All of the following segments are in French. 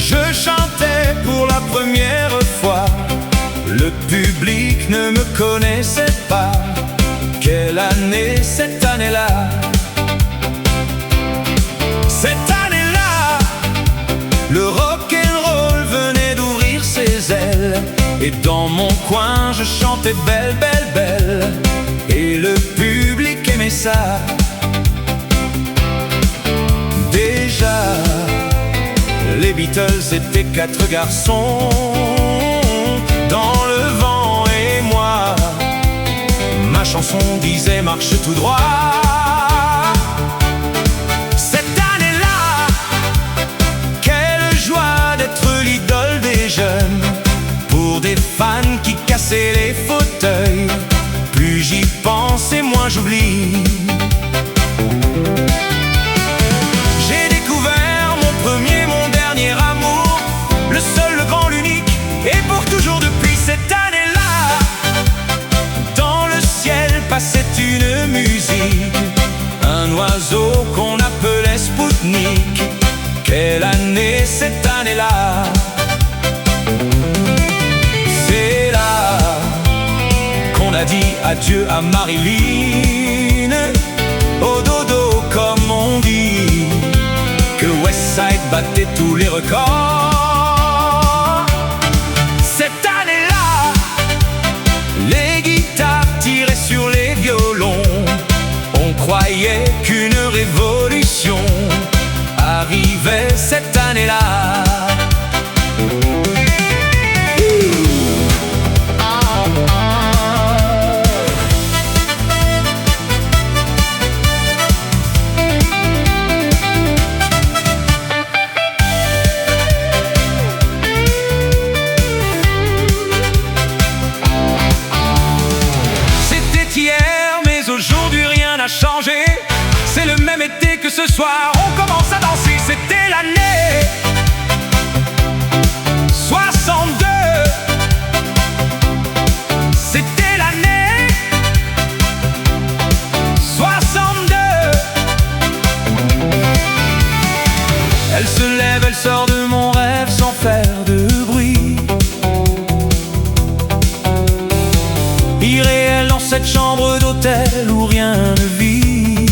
Je chantais pour la première fois. Le public ne me connaissait pas. Quelle année cette année-là? Cette année-là, le rock'n'roll venait d'ouvrir ses ailes. Et dans mon coin je chantais belle, belle, belle. Et le public aimait ça. Déjà, les Beatles étaient 4 garçons dans le vent et moi. Ma chanson disait marche tout droit. Cette année-là, quelle joie d'être l'idole des jeunes. Pour des fans qui cassaient les fauteuils, plus j'y pense et moins j'oublie. J'ai découvert mon premier, mon dernier amour, le seul, le grand, l'unique, et pour toujours depuis cette année-là. Dans le ciel passait une musique, un oiseau qu'on appelait Spoutnik. Quelle année cette année-là? C'est là qu'on a dit adieu à Marilyn. Au dodo comme on dit, que Westside battait tous les records. Cette année-là, les guitares tiraient sur les violons. On croyait qu'une révolution arrivait cette année-là. Aujourd'hui rien n'a changé, c'est le même été que ce soir on commence à danser. C'était l'année 62. C'était l'année 62. Elle se lève, elle sort de mon rêve sans faire de bruit. Irréel dans cette chambre d'hôtel où rien ne vit.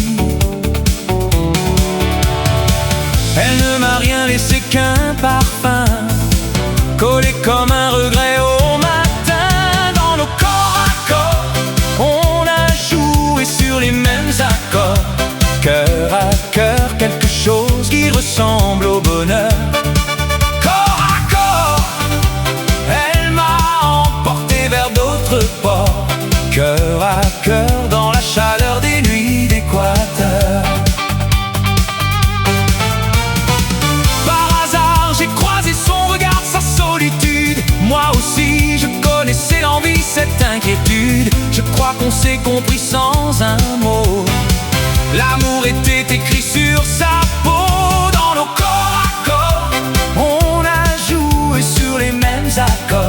Elle ne m'a rien laissé qu'un parfum, collé comme un regret au matin. Dans nos corps à corps, on a joué sur les mêmes accords. Cœur à cœur, quelque chose qui ressemble au bonheur. Corps à corps, elle m'a emporté vers d'autres ports. Cœur à cœur dans la chaleur des nuits d'Équateur. Par hasard j'ai croisé son regard, sa solitude. Moi aussi je connaissais l'envie, cette inquiétude. Je crois qu'on s'est compris sans un mot. L'amour était écrit sur sa peau. Dans nos corps à corps, on a joué sur les mêmes accords.